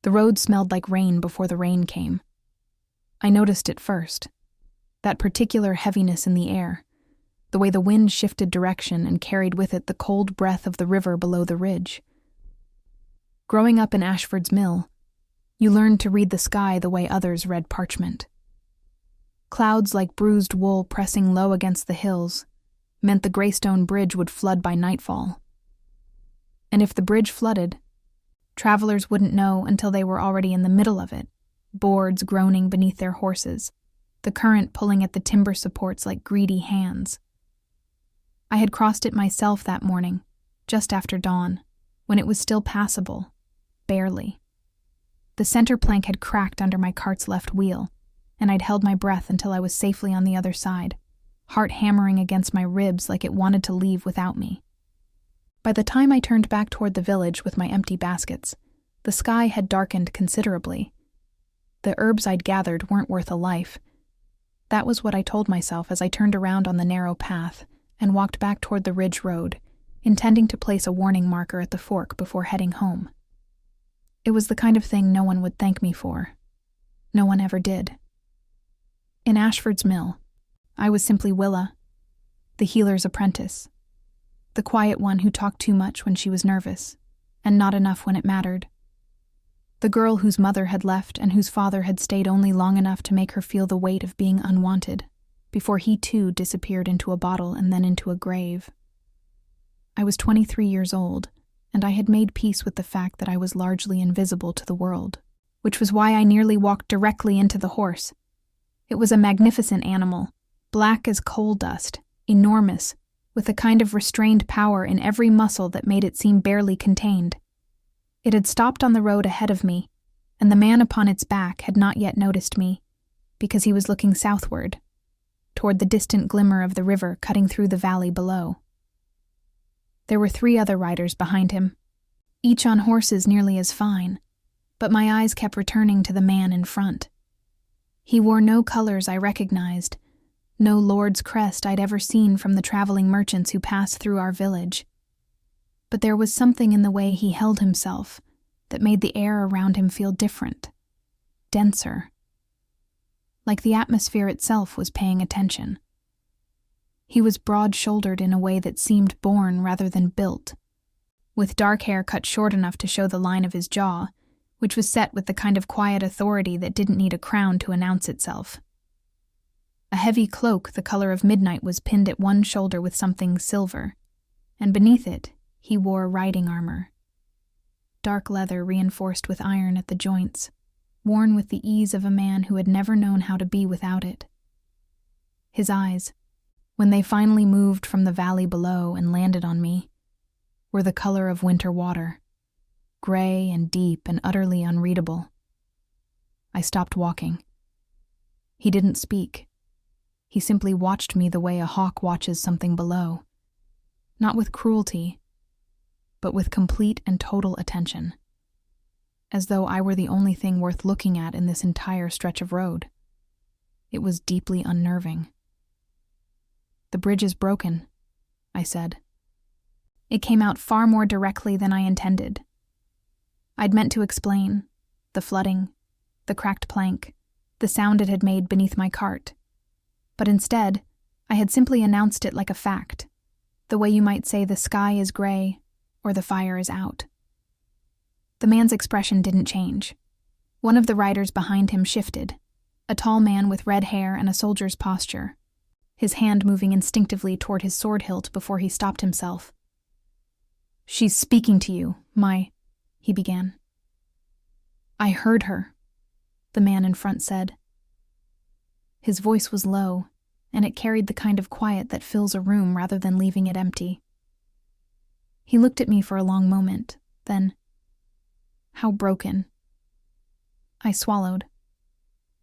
The road smelled like rain before the rain came. I noticed it first. That particular heaviness in the air, the way the wind shifted direction and carried with it the cold breath of the river below the ridge. Growing up in Ashford's Mill, you learned to read the sky the way others read parchment. Clouds like bruised wool pressing low against the hills meant the Greystone Bridge would flood by nightfall. And if the bridge flooded, travelers wouldn't know until they were already in the middle of it, boards groaning beneath their horses, the current pulling at the timber supports like greedy hands. I had crossed it myself that morning, just after dawn, when it was still passable, barely. The center plank had cracked under my cart's left wheel, and I'd held my breath until I was safely on the other side, heart hammering against my ribs like it wanted to leave without me. By the time I turned back toward the village with my empty baskets, the sky had darkened considerably. The herbs I'd gathered weren't worth a life. That was what I told myself as I turned around on the narrow path and walked back toward the ridge road, intending to place a warning marker at the fork before heading home. It was the kind of thing no one would thank me for. No one ever did. In Ashford's Mill, I was simply Willa, the healer's apprentice, the quiet one who talked too much when she was nervous, and not enough when it mattered. The girl whose mother had left and whose father had stayed only long enough to make her feel the weight of being unwanted, before he too disappeared into a bottle and then into a grave. I was 23 years old, and I had made peace with the fact that I was largely invisible to the world, which was why I nearly walked directly into the horse. It was a magnificent animal, black as coal dust, enormous, with a kind of restrained power in every muscle that made it seem barely contained. It had stopped on the road ahead of me, and the man upon its back had not yet noticed me, because he was looking southward, toward the distant glimmer of the river cutting through the valley below. There were 3 other riders behind him, each on horses nearly as fine, but my eyes kept returning to the man in front. He wore no colors I recognized, no lord's crest I'd ever seen from the traveling merchants who passed through our village. But there was something in the way he held himself that made the air around him feel different, denser, like the atmosphere itself was paying attention. He was broad-shouldered in a way that seemed born rather than built, with dark hair cut short enough to show the line of his jaw, which was set with the kind of quiet authority that didn't need a crown to announce itself. A heavy cloak the color of midnight was pinned at one shoulder with something silver, and beneath it he wore riding armor. Dark leather reinforced with iron at the joints, worn with the ease of a man who had never known how to be without it. His eyes, when they finally moved from the valley below and landed on me, were the color of winter water, gray and deep and utterly unreadable. I stopped walking. He didn't speak. He simply watched me the way a hawk watches something below, not with cruelty, but with complete and total attention, as though I were the only thing worth looking at in this entire stretch of road. It was deeply unnerving. "The bridge is broken," I said. It came out far more directly than I intended. I'd meant to explain the flooding, the cracked plank, the sound it had made beneath my cart. But instead, I had simply announced it like a fact, the way you might say the sky is gray or the fire is out. The man's expression didn't change. One of the riders behind him shifted, a tall man with red hair and a soldier's posture, his hand moving instinctively toward his sword hilt before he stopped himself. "She's speaking to you, he began. "I heard her," the man in front said. His voice was low, and it carried the kind of quiet that fills a room rather than leaving it empty. He looked at me for a long moment, then, "How broken?" I swallowed.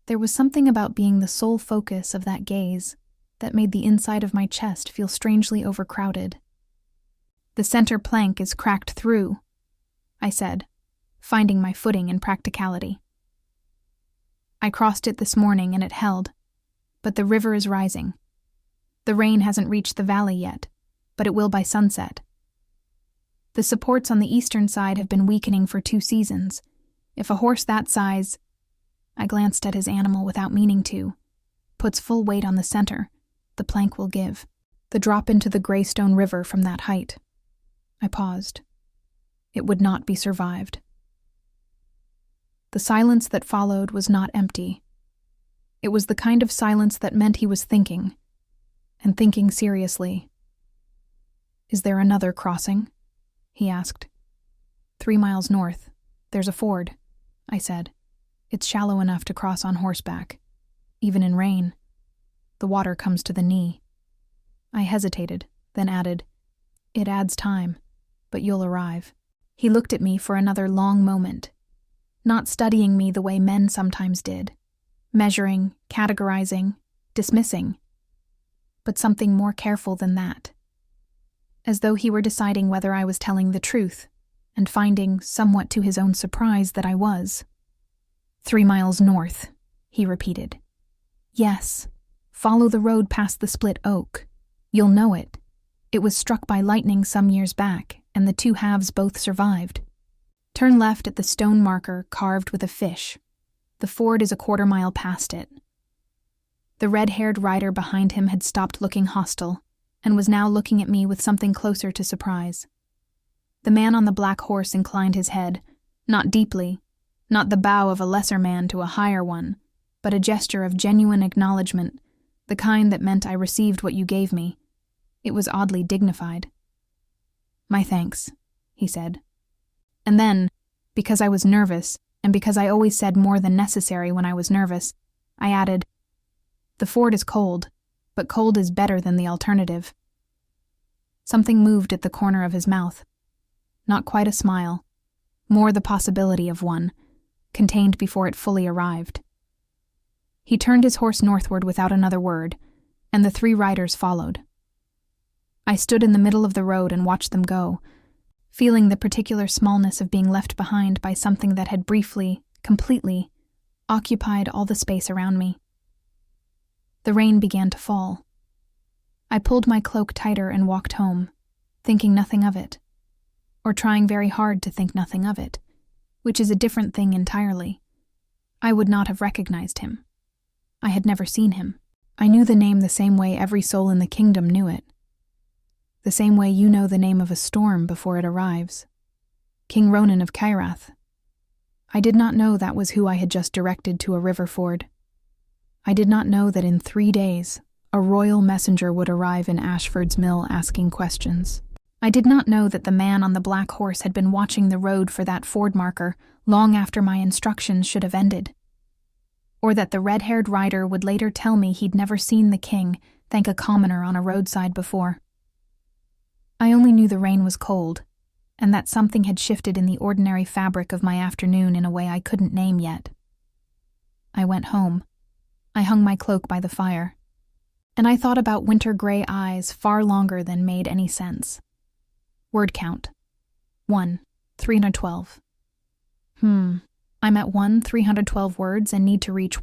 There was something about being the sole focus of that gaze that made the inside of my chest feel strangely overcrowded. "The center plank is cracked through," I said, finding my footing in practicality. "I crossed it this morning and it held, but the river is rising. The rain hasn't reached the valley yet, but it will by sunset. The supports on the eastern side have been weakening for 2 seasons, If a horse that size, I glanced at his animal without meaning to, puts full weight on the center, the plank will give. The drop into the Greystone River from that height. I paused. It would not be survived. The silence that followed was not empty. It was the kind of silence that meant he was thinking, and thinking seriously. "Is there another crossing?" he asked. 3 miles north. There's a ford," I said. "It's shallow enough to cross on horseback. Even in rain. The water comes to the knee." I hesitated, then added, "It adds time, but you'll arrive." He looked at me for another long moment, not studying me the way men sometimes did, measuring, categorizing, dismissing, but something more careful than that, as though he were deciding whether I was telling the truth, and finding, somewhat to his own surprise, that I was. 3 miles north, he repeated. "Yes, follow the road past the split oak. You'll know it. It was struck by lightning some years back, and the two halves both survived. Turn left at the stone marker carved with a fish. The ford is a 1/4 mile past it." The red-haired rider behind him had stopped looking hostile, and was now looking at me with something closer to surprise. The man on the black horse inclined his head, not deeply, not the bow of a lesser man to a higher one, but a gesture of genuine acknowledgement, the kind that meant I received what you gave me. It was oddly dignified. "My thanks," he said. And then, because I was nervous, and because I always said more than necessary when I was nervous, I added, "The ford is cold, but cold is better than the alternative." Something moved at the corner of his mouth. Not quite a smile, more the possibility of one, contained before it fully arrived. He turned his horse northward without another word, and the 3 riders followed. I stood in the middle of the road and watched them go, feeling the particular smallness of being left behind by something that had briefly, completely, occupied all the space around me. The rain began to fall. I pulled my cloak tighter and walked home, thinking nothing of it, or trying very hard to think nothing of it, which is a different thing entirely. I would not have recognized him. I had never seen him. I knew the name the same way every soul in the kingdom knew it. The same way you know the name of a storm before it arrives. King Ronan of Cairath. I did not know that was who I had just directed to a river ford. I did not know that in 3 days, a royal messenger would arrive in Ashford's mill asking questions. I did not know that the man on the black horse had been watching the road for that ford marker long after my instructions should have ended. Or that the red-haired rider would later tell me he'd never seen the king thank a commoner on a roadside before. I only knew the rain was cold, and that something had shifted in the ordinary fabric of my afternoon in a way I couldn't name yet. I went home. I hung my cloak by the fire, and I thought about winter-gray eyes far longer than made any sense. Word count. 1, 312. I'm at 312 words and need to reach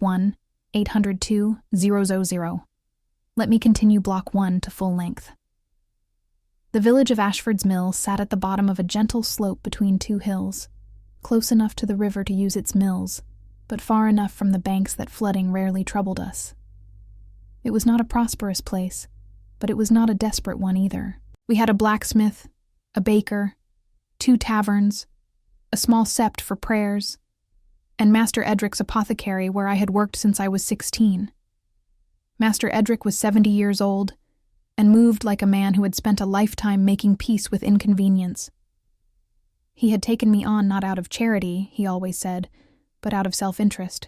802,000. Let me continue block 1 to full length. The village of Ashford's Mill sat at the bottom of a gentle slope between 2 hills, close enough to the river to use its mills, but far enough from the banks that flooding rarely troubled us. It was not a prosperous place, but it was not a desperate one either. We had a blacksmith, a baker, 2 taverns, a small sept for prayers, and Master Edric's apothecary where I had worked since I was 16. Master Edric was 70 years old, and moved like a man who had spent a lifetime making peace with inconvenience. He had taken me on not out of charity, he always said, but out of self-interest.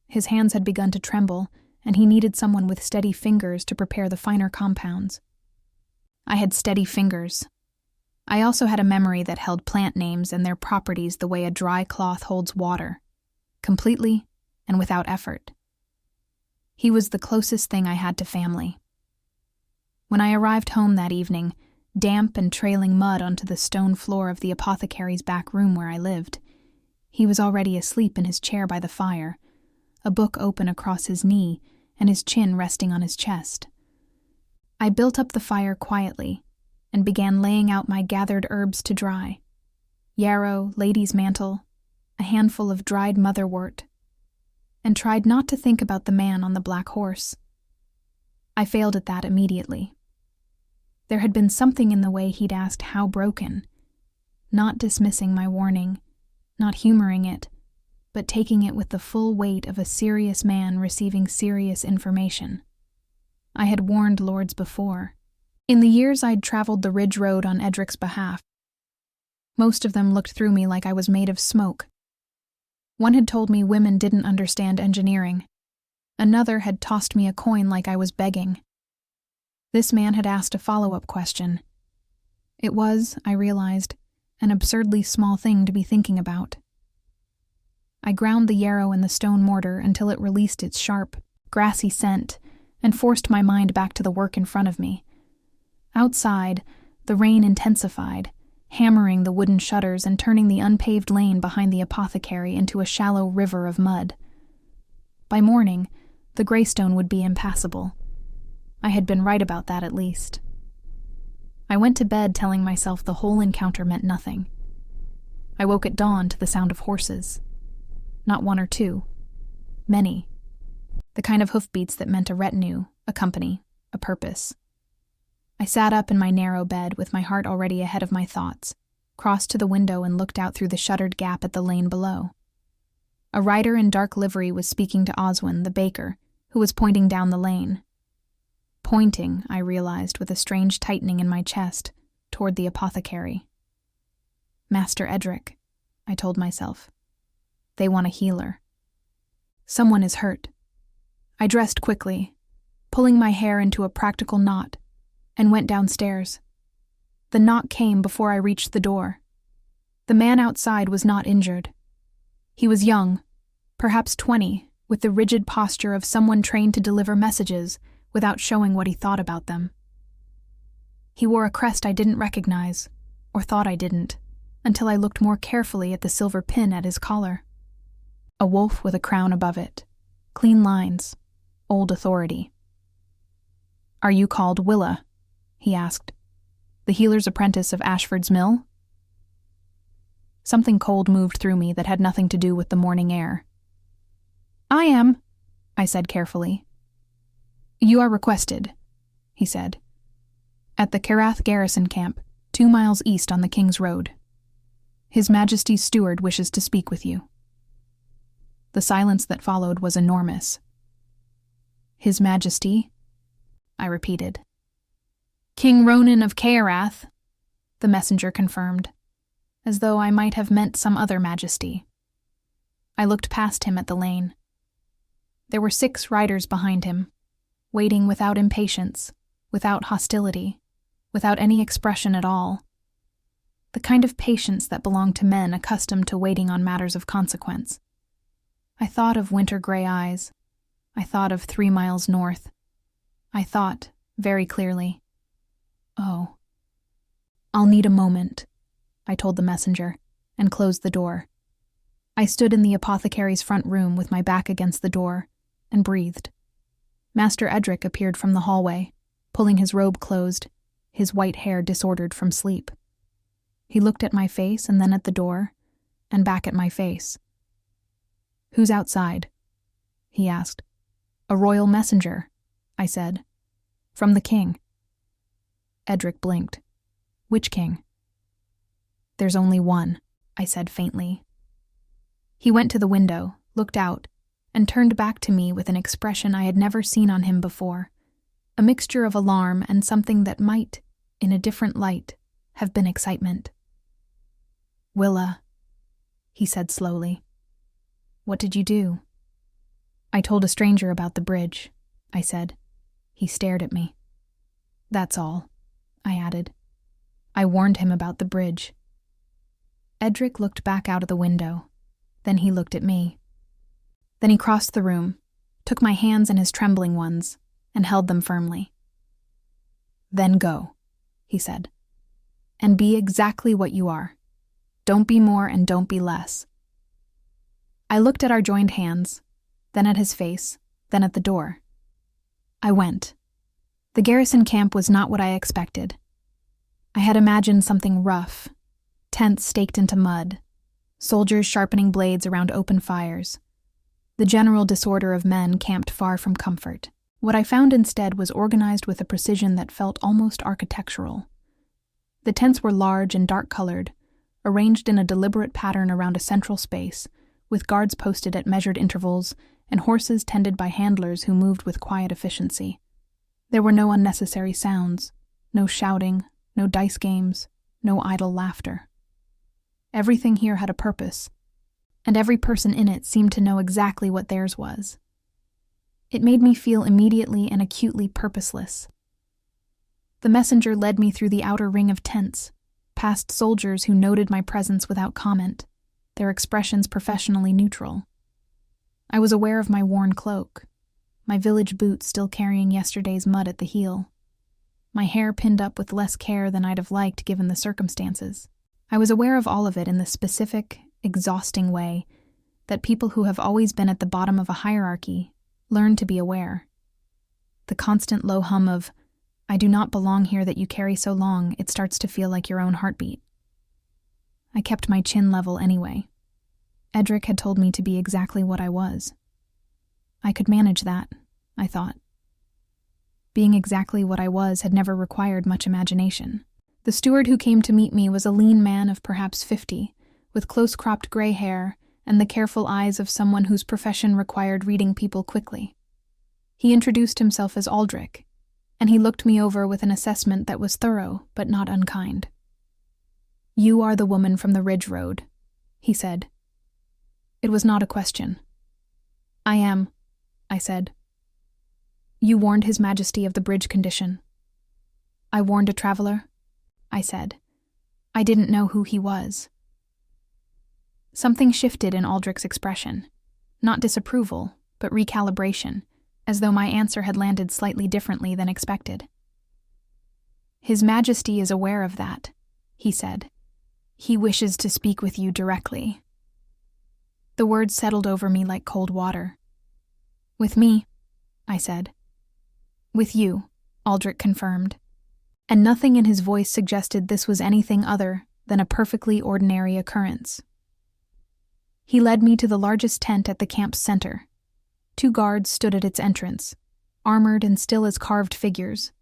His hands had begun to tremble, and he needed someone with steady fingers to prepare the finer compounds. I had steady fingers. I also had a memory that held plant names and their properties the way a dry cloth holds water, completely and without effort. He was the closest thing I had to family. When I arrived home that evening, damp and trailing mud onto the stone floor of the apothecary's back room where I lived, he was already asleep in his chair by the fire, a book open across his knee and his chin resting on his chest. I built up the fire quietly and began laying out my gathered herbs to dry: yarrow, lady's mantle, a handful of dried motherwort, and tried not to think about the man on the black horse. I failed at that immediately. There had been something in the way he'd asked how broken, not dismissing my warning, not humoring it, but taking it with the full weight of a serious man receiving serious information. I had warned lords before. In the years I'd traveled the Ridge Road on Edric's behalf, most of them looked through me like I was made of smoke. One had told me women didn't understand engineering. Another had tossed me a coin like I was begging. This man had asked a follow-up question. It was, I realized, an absurdly small thing to be thinking about. I ground the yarrow in the stone mortar until it released its sharp, grassy scent and forced my mind back to the work in front of me. Outside, the rain intensified, hammering the wooden shutters and turning the unpaved lane behind the apothecary into a shallow river of mud. By morning, the Greystone would be impassable. I had been right about that at least. I went to bed telling myself the whole encounter meant nothing. I woke at dawn to the sound of horses. Not one or two. Many. The kind of hoofbeats that meant a retinue, a company, a purpose. I sat up in my narrow bed with my heart already ahead of my thoughts, crossed to the window and looked out through the shuttered gap at the lane below. A rider in dark livery was speaking to Oswin, the baker, who was pointing down the lane. Pointing, I realized with a strange tightening in my chest, toward the apothecary. Master Edric, I told myself. They want a healer. Someone is hurt. I dressed quickly, pulling my hair into a practical knot, and went downstairs. The knock came before I reached the door. The man outside was not injured. He was young, perhaps 20, with the rigid posture of someone trained to deliver messages without showing what he thought about them. He wore a crest I didn't recognize, or thought I didn't, until I looked more carefully at the silver pin at his collar. A wolf with a crown above it. Clean lines. Old authority. "Are you called Willa?" he asked. "The healer's apprentice of Ashford's Mill?" Something cold moved through me that had nothing to do with the morning air. "I am," I said carefully. "You are requested," he said. "At the Carath garrison camp, 2 miles east on the King's Road. His Majesty's steward wishes to speak with you." The silence that followed was enormous. "His Majesty?" I repeated. "King Ronan of Carath," the messenger confirmed, as though I might have meant some other majesty. I looked past him at the lane. There were 6 riders behind him, waiting without impatience, without hostility, without any expression at all. The kind of patience that belonged to men accustomed to waiting on matters of consequence. I thought of winter gray eyes. I thought of 3 miles north. I thought, very clearly, "Oh, I'll need a moment," I told the messenger, and closed the door. I stood in the apothecary's front room with my back against the door, and breathed. Master Edric appeared from the hallway, pulling his robe closed, his white hair disordered from sleep. He looked at my face and then at the door, and back at my face. "Who's outside?" he asked. "A royal messenger," I said. "From the king." Edric blinked. "Which king?" "There's only one," I said faintly. He went to the window, looked out, and turned back to me with an expression I had never seen on him before, a mixture of alarm and something that might, in a different light, have been excitement. "Willa," he said slowly. "What did you do?" "I told a stranger about the bridge," I said. He stared at me. "That's all," I added. "I warned him about the bridge." Edric looked back out of the window. Then he looked at me. Then he crossed the room, took my hands in his trembling ones, and held them firmly. "Then go," he said. "And be exactly what you are. Don't be more and don't be less." I looked at our joined hands, then at his face, then at the door. I went. The garrison camp was not what I expected. I had imagined something rough, tents staked into mud, soldiers sharpening blades around open fires. The general disorder of men camped far from comfort. What I found instead was organized with a precision that felt almost architectural. The tents were large and dark-colored, arranged in a deliberate pattern around a central space, with guards posted at measured intervals and horses tended by handlers who moved with quiet efficiency. There were no unnecessary sounds, no shouting, no dice games, no idle laughter. Everything here had a purpose, and every person in it seemed to know exactly what theirs was. It made me feel immediately and acutely purposeless. The messenger led me through the outer ring of tents, past soldiers who noted my presence without comment, their expressions professionally neutral. I was aware of my worn cloak, my village boots still carrying yesterday's mud at the heel, my hair pinned up with less care than I'd have liked given the circumstances. I was aware of all of it in the specific, exhausting way that people who have always been at the bottom of a hierarchy learn to be aware. The constant low hum of, "I do not belong here that you carry so long, it starts to feel like your own heartbeat." I kept my chin level anyway. Edric had told me to be exactly what I was. I could manage that, I thought. Being exactly what I was had never required much imagination. The steward who came to meet me was a lean man of perhaps 50, with close-cropped gray hair and the careful eyes of someone whose profession required reading people quickly. He introduced himself as Aldrich, and he looked me over with an assessment that was thorough but not unkind. "You are the woman from the Ridge Road," he said. It was not a question. "I am," I said. "You warned His Majesty of the bridge condition." "I warned a traveler," I said. I didn't know who he was. Something shifted in Aldrich's expression. Not disapproval, but recalibration, as though my answer had landed slightly differently than expected. "His Majesty is aware of that," he said. "He wishes to speak with you directly." The words settled over me like cold water. "With me," I said. "With you," Aldrich confirmed, and nothing in his voice suggested this was anything other than a perfectly ordinary occurrence. He led me to the largest tent at the camp's center. 2 guards stood at its entrance, armored and still as carved figures,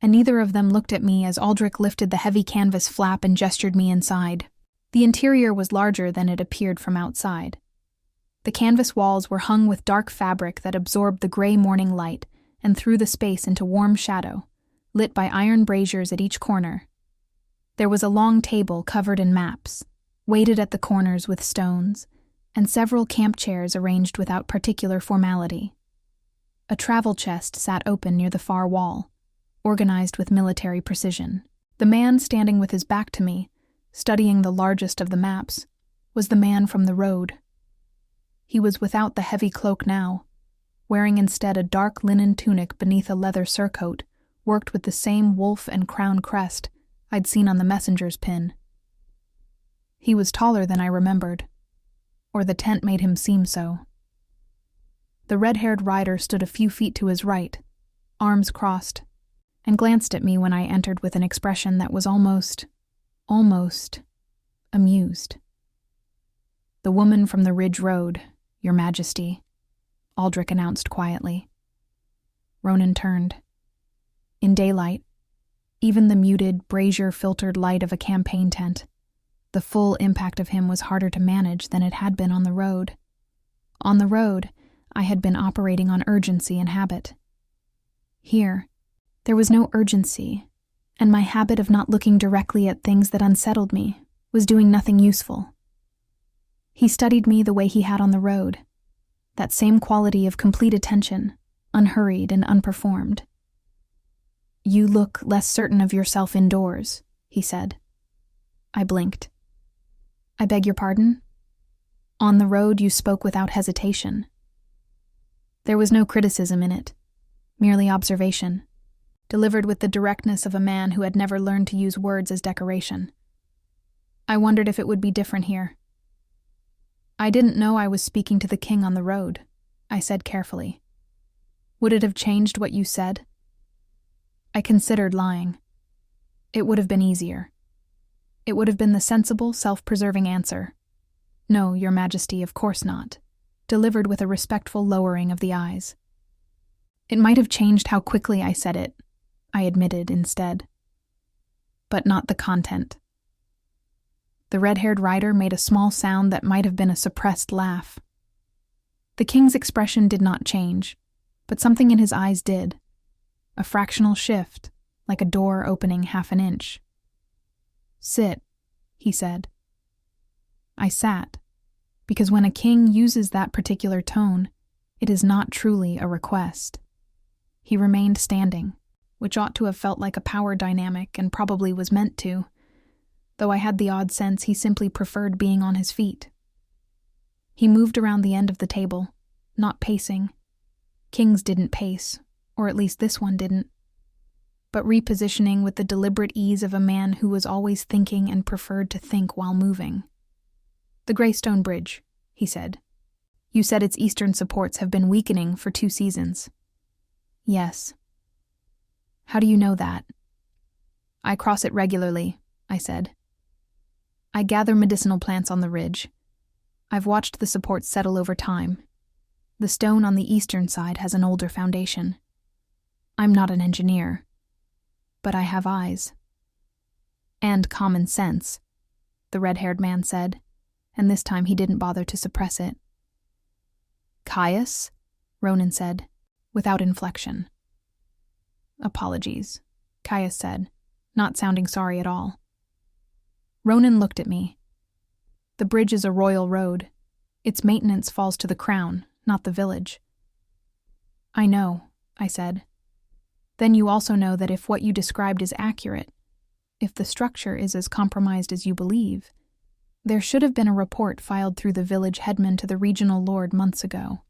and neither of them looked at me as Aldrich lifted the heavy canvas flap and gestured me inside. The interior was larger than it appeared from outside. The canvas walls were hung with dark fabric that absorbed the gray morning light and threw the space into warm shadow, lit by iron braziers at each corner. There was a long table covered in maps, weighted at the corners with stones, and several camp chairs arranged without particular formality. A travel chest sat open near the far wall, organized with military precision. The man standing with his back to me, studying the largest of the maps, was the man from the road. He was without the heavy cloak now, wearing instead a dark linen tunic beneath a leather surcoat, worked with the same wolf and crown crest I'd seen on the messenger's pin. He was taller than I remembered, or the tent made him seem so. The red-haired rider stood a few feet to his right, arms crossed, and glanced at me when I entered with an expression that was almost amused. "The woman from the Ridge Road, Your Majesty," Aldrich announced quietly. Ronan turned. In daylight, even the muted, brazier-filtered light of a campaign tent, the full impact of him was harder to manage than it had been on the road. On the road, I had been operating on urgency and habit. Here, there was no urgency, and my habit of not looking directly at things that unsettled me was doing nothing useful. He studied me the way he had on the road, that same quality of complete attention, unhurried and unperformed. "You look less certain of yourself indoors," he said. I blinked. "I beg your pardon?" "On the road you spoke without hesitation." There was no criticism in it, merely observation, delivered with the directness of a man who had never learned to use words as decoration. I wondered if it would be different here. "I didn't know I was speaking to the king on the road," I said carefully. "Would it have changed what you said?" I considered lying. It would have been easier. It would have been the sensible, self-preserving answer. "No, Your Majesty, of course not," delivered with a respectful lowering of the eyes. It might have changed how quickly I said it, I admitted instead. But not the content. The red-haired rider made a small sound that might have been a suppressed laugh. The king's expression did not change, but something in his eyes did. A fractional shift, like a door opening half an inch. "Sit," he said. I sat, because when a king uses that particular tone, it is not truly a request. He remained standing, which ought to have felt like a power dynamic and probably was meant to, though I had the odd sense he simply preferred being on his feet. He moved around the end of the table, not pacing. Kings didn't pace, or at least this one didn't, but repositioning with the deliberate ease of a man who was always thinking and preferred to think while moving. "The Greystone Bridge," he said. "You said its eastern supports have been weakening for 2 seasons. "Yes." "How do you know that?" "I cross it regularly," I said. "I gather medicinal plants on the ridge. I've watched the supports settle over time. The stone on the eastern side has an older foundation. I'm not an engineer, but I have eyes." "And common sense," the red-haired man said, and this time he didn't bother to suppress it. "Caius?" Ronan said, without inflection. "Apologies," Caius said, not sounding sorry at all. Ronan looked at me. "The bridge is a royal road. Its maintenance falls to the crown, not the village." "I know," I said. "Then you also know that if what you described is accurate, if the structure is as compromised as you believe, there should have been a report filed through the village headman to the regional lord months ago."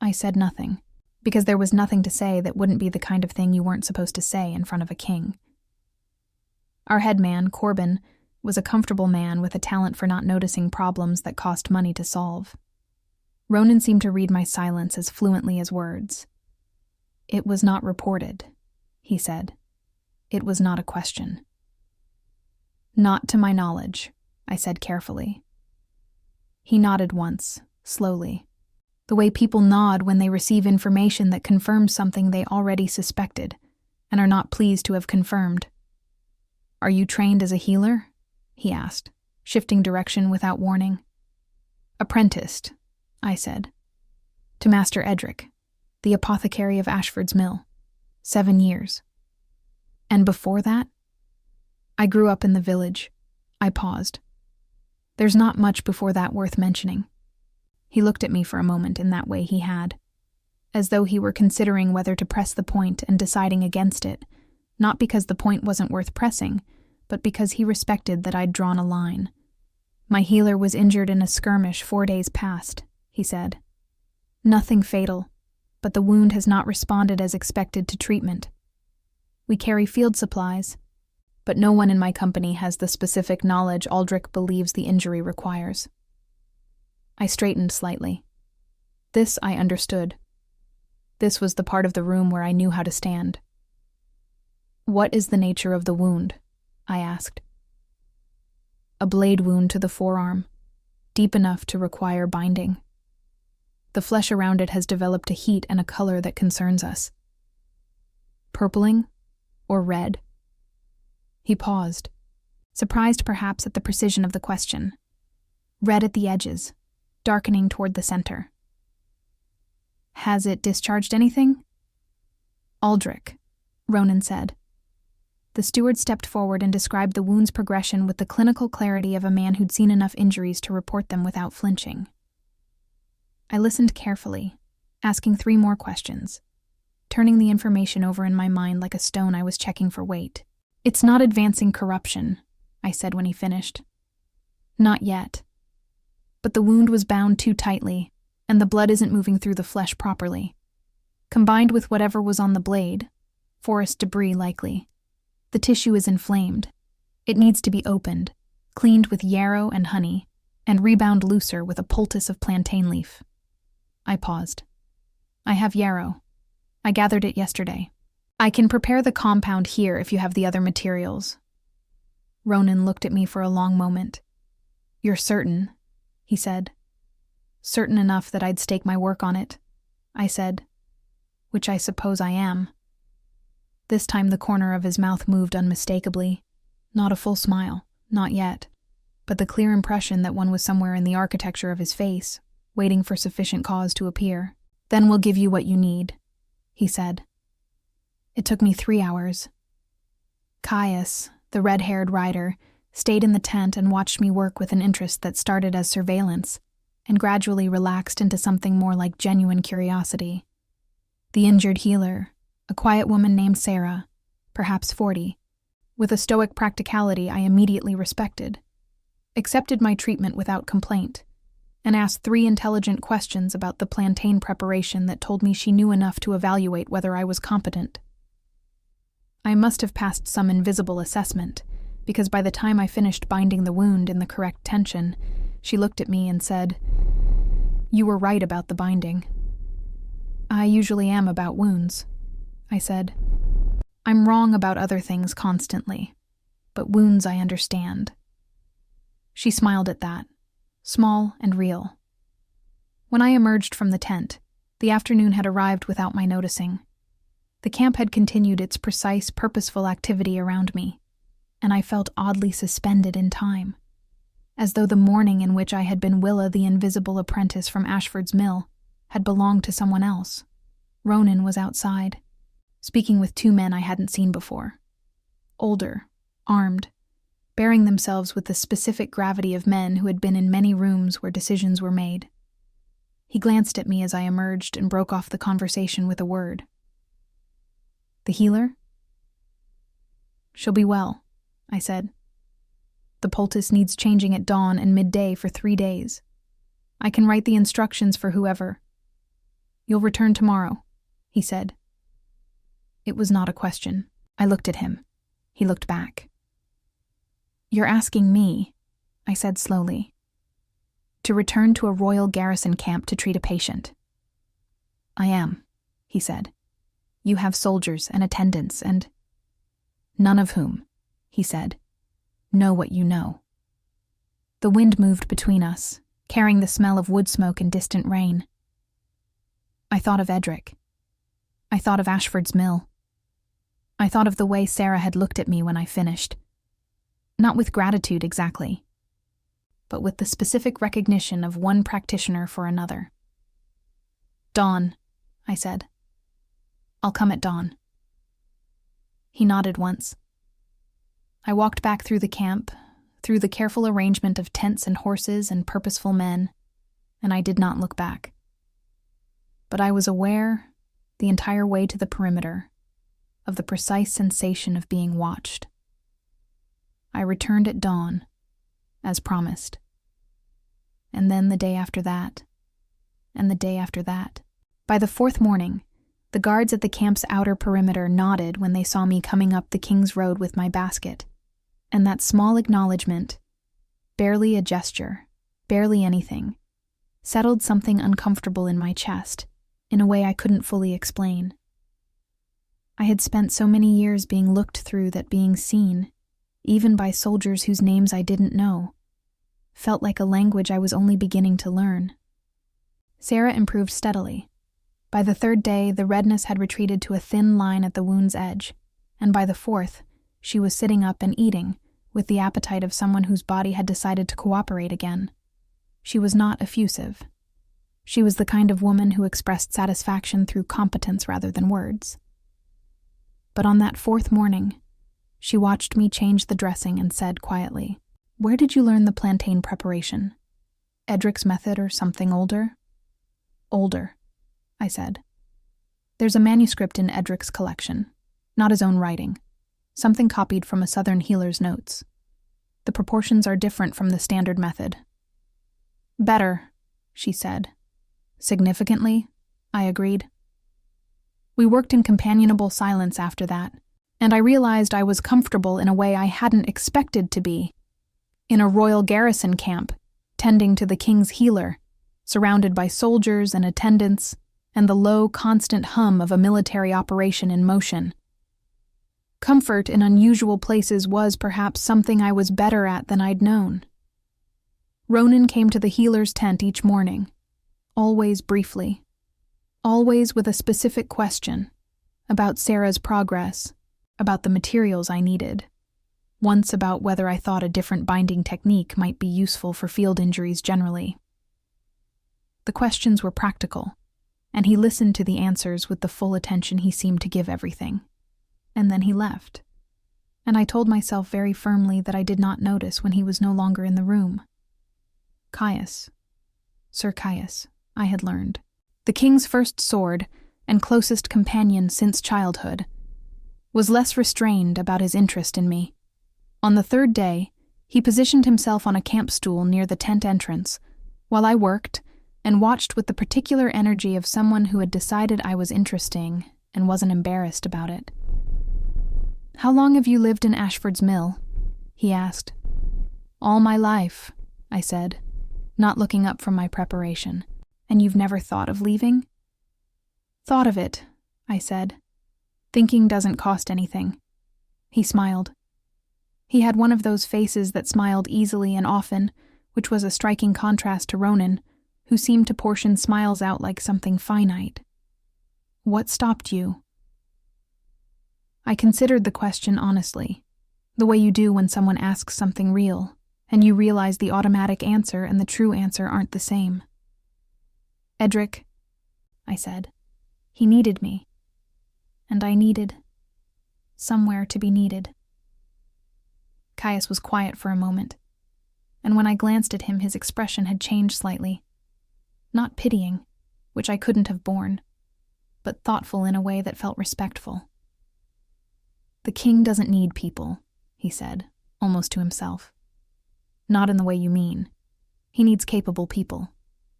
I said nothing, because there was nothing to say that wouldn't be the kind of thing you weren't supposed to say in front of a king. Our headman, Corbin, was a comfortable man with a talent for not noticing problems that cost money to solve. Ronan seemed to read my silence as fluently as words. "It was not reported," he said. "It was not a question." "Not to my knowledge," I said carefully. He nodded once, slowly, the way people nod when they receive information that confirms something they already suspected and are not pleased to have confirmed. "Are you trained as a healer?" he asked, shifting direction without warning. "Apprenticed," I said. "To Master Edric, the apothecary of Ashford's Mill. 7 years. And before that? I grew up in the village." I paused. "There's not much before that worth mentioning." He looked at me for a moment in that way he had, as though he were considering whether to press the point and deciding against it, not because the point wasn't worth pressing, but because he respected that I'd drawn a line. "My healer was injured in a skirmish 4 days past," he said. "Nothing fatal, but the wound has not responded as expected to treatment. We carry field supplies, but no one in my company has the specific knowledge Aldrich believes the injury requires." I straightened slightly. This I understood. This was the part of the room where I knew how to stand. "What is the nature of the wound?" I asked. "A blade wound to the forearm, deep enough to require binding. The flesh around it has developed a heat and a color that concerns us." "Purpling? Or red?" He paused, surprised perhaps at the precision of the question. "Red at the edges, darkening toward the center." "Has it discharged anything?" "Aldrich," Ronan said. The steward stepped forward and described the wound's progression with the clinical clarity of a man who'd seen enough injuries to report them without flinching. I listened carefully, asking 3 more questions, turning the information over in my mind like a stone I was checking for weight. "It's not advancing corruption," I said when he finished. "Not yet. But the wound was bound too tightly, and the blood isn't moving through the flesh properly. Combined with whatever was on the blade, forest debris likely, the tissue is inflamed. It needs to be opened, cleaned with yarrow and honey, and rebound looser with a poultice of plantain leaf." I paused. "I have yarrow. I gathered it yesterday. I can prepare the compound here if you have the other materials." Ronan looked at me for a long moment. "You're certain?" he said. Certain enough that I'd stake my work on it, I said, which I suppose I am. This time the corner of his mouth moved unmistakably. Not a full smile, not yet, but the clear impression that one was somewhere in the architecture of his face, waiting for sufficient cause to appear. Then we'll give you what you need, he said. It took me 3 hours. Caius, the red-haired rider, stayed in the tent and watched me work with an interest that started as surveillance and gradually relaxed into something more like genuine curiosity. The injured healer, a quiet woman named Sarah, perhaps 40, with a stoic practicality I immediately respected, accepted my treatment without complaint, and asked 3 intelligent questions about the plantain preparation that told me she knew enough to evaluate whether I was competent. I must have passed some invisible assessment, because by the time I finished binding the wound in the correct tension, she looked at me and said, "You were right about the binding." "I usually am about wounds," I said. "I'm wrong about other things constantly, but wounds I understand." She smiled at that, small and real. When I emerged from the tent, the afternoon had arrived without my noticing. The camp had continued its precise, purposeful activity around me, and I felt oddly suspended in time, as though the morning in which I had been Willa the invisible apprentice from Ashford's mill had belonged to someone else. Ronan was outside, speaking with 2 men I hadn't seen before. Older, armed, bearing themselves with the specific gravity of men who had been in many rooms where decisions were made. He glanced at me as I emerged and broke off the conversation with a word. "The healer?" "She'll be well," I said. "The poultice needs changing at dawn and midday for 3 days. I can write the instructions for whoever." "You'll return tomorrow," he said. It was not a question. I looked at him. He looked back. "You're asking me," I said slowly, "to return to a royal garrison camp to treat a patient." "I am," he said. "You have soldiers and attendants and—" "None of whom," he said, "know what you know." The wind moved between us, carrying the smell of wood smoke and distant rain. I thought of Edric. I thought of Ashford's mill. I thought of the way Sarah had looked at me when I finished. Not with gratitude exactly, but with the specific recognition of one practitioner for another. "Dawn," I said. "I'll come at dawn." He nodded once. I walked back through the camp, through the careful arrangement of tents and horses and purposeful men, and I did not look back. But I was aware, the entire way to the perimeter, of the precise sensation of being watched. I returned at dawn, as promised. And then the day after that, and the day after that. By the 4th morning, the guards at the camp's outer perimeter nodded when they saw me coming up the King's Road with my basket, and that small acknowledgement, barely a gesture, barely anything, settled something uncomfortable in my chest, in a way I couldn't fully explain. I had spent so many years being looked through that being seen, even by soldiers whose names I didn't know, felt like a language I was only beginning to learn. Sarah improved steadily. By the 3rd day, the redness had retreated to a thin line at the wound's edge, and by the 4th, she was sitting up and eating, with the appetite of someone whose body had decided to cooperate again. She was not effusive. She was the kind of woman who expressed satisfaction through competence rather than words. But on that 4th morning, she watched me change the dressing and said quietly, "Where did you learn the plantain preparation? Edric's method or something older?" "Older," I said. "There's a manuscript in Edric's collection, not his own writing, something copied from a southern healer's notes. The proportions are different from the standard method." "Better," she said. "Significantly," I agreed. We worked in companionable silence after that, and I realized I was comfortable in a way I hadn't expected to be. In a royal garrison camp, tending to the king's healer, surrounded by soldiers and attendants, and the low, constant hum of a military operation in motion. Comfort in unusual places was perhaps something I was better at than I'd known. Ronan came to the healer's tent each morning, always briefly, always with a specific question about Sarah's progress, about the materials I needed, once about whether I thought a different binding technique might be useful for field injuries generally. The questions were practical, and he listened to the answers with the full attention he seemed to give everything. And then he left, and I told myself very firmly that I did not notice when he was no longer in the room. Caius, Sir Caius, I had learned, the king's first sword and closest companion since childhood, was less restrained about his interest in me. On the third day, he positioned himself on a camp stool near the tent entrance, while I worked and watched with the particular energy of someone who had decided I was interesting and wasn't embarrassed about it. "How long have you lived in Ashford's Mill?" he asked. "All my life," I said, not looking up from my preparation. "And you've never thought of leaving?" "Thought of it," I said. "Thinking doesn't cost anything." He smiled. He had one of those faces that smiled easily and often, which was a striking contrast to Ronan, who seemed to portion smiles out like something finite. "What stopped you?" I considered the question honestly, the way you do when someone asks something real, and you realize the automatic answer and the true answer aren't the same. "Edric," I said. "He needed me. And I needed somewhere to be needed." Caius was quiet for a moment, and when I glanced at him his expression had changed slightly. Not pitying, which I couldn't have borne, but thoughtful in a way that felt respectful. "The king doesn't need people," he said, almost to himself. "Not in the way you mean. He needs capable people.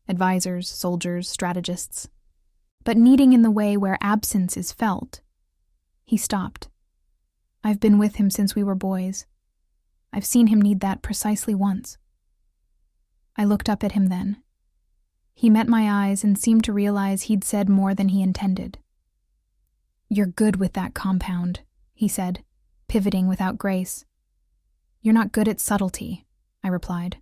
Advisors, soldiers, strategists. But needing in the way where absence is felt." He stopped. "I've been with him since we were boys. I've seen him need that precisely once." I looked up at him then. He met my eyes and seemed to realize he'd said more than he intended. "You're good with that compound," he said, pivoting without grace. "You're not good at subtlety," I replied.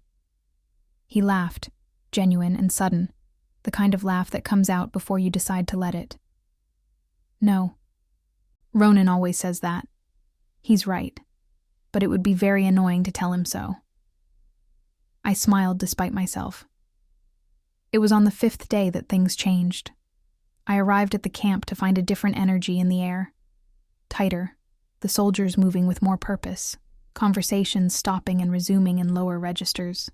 He laughed, genuine and sudden, the kind of laugh that comes out before you decide to let it. "No. Ronan always says that. He's right, but it would be very annoying to tell him so." I smiled despite myself. It was on the 5th day that things changed. I arrived at the camp to find a different energy in the air. Tighter, the soldiers moving with more purpose, conversations stopping and resuming in lower registers.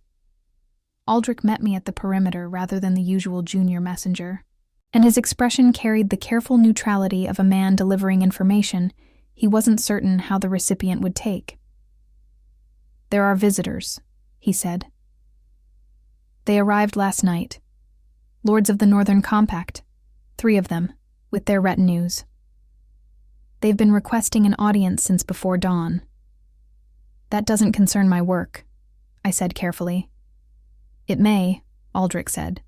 Aldrich met me at the perimeter rather than the usual junior messenger, and his expression carried the careful neutrality of a man delivering information he wasn't certain how the recipient would take. "There are visitors," he said. "They arrived last night. Lords of the Northern Compact, 3 of them, with their retinues. They've been requesting an audience since before dawn." "That doesn't concern my work," I said carefully. "It may," Aldrich said.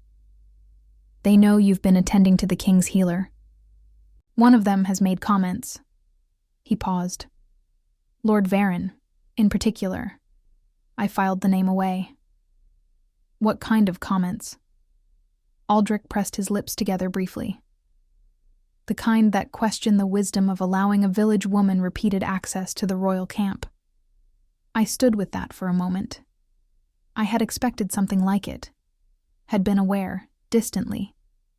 "They know you've been attending to the king's healer. One of them has made comments." He paused. "Lord Varon, in particular." I filed the name away. "What kind of comments?" Aldrich pressed his lips together briefly. "The kind that question the wisdom of allowing a village woman repeated access to the royal camp." I stood with that for a moment. I had expected something like it, had been aware, distantly,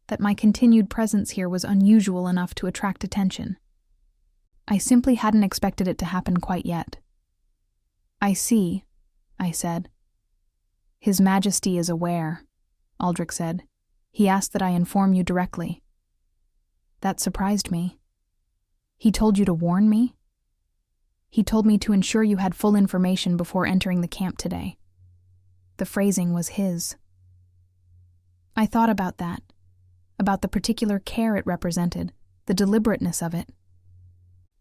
that my continued presence here was unusual enough to attract attention. I simply hadn't expected it to happen quite yet. "I see," I said. "His Majesty is aware," Aldrich said. "He asked that I inform you directly." That surprised me. "He told you to warn me?" "He told me to ensure you had full information before entering the camp today." The phrasing was his. I thought about that, about the particular care it represented, the deliberateness of it.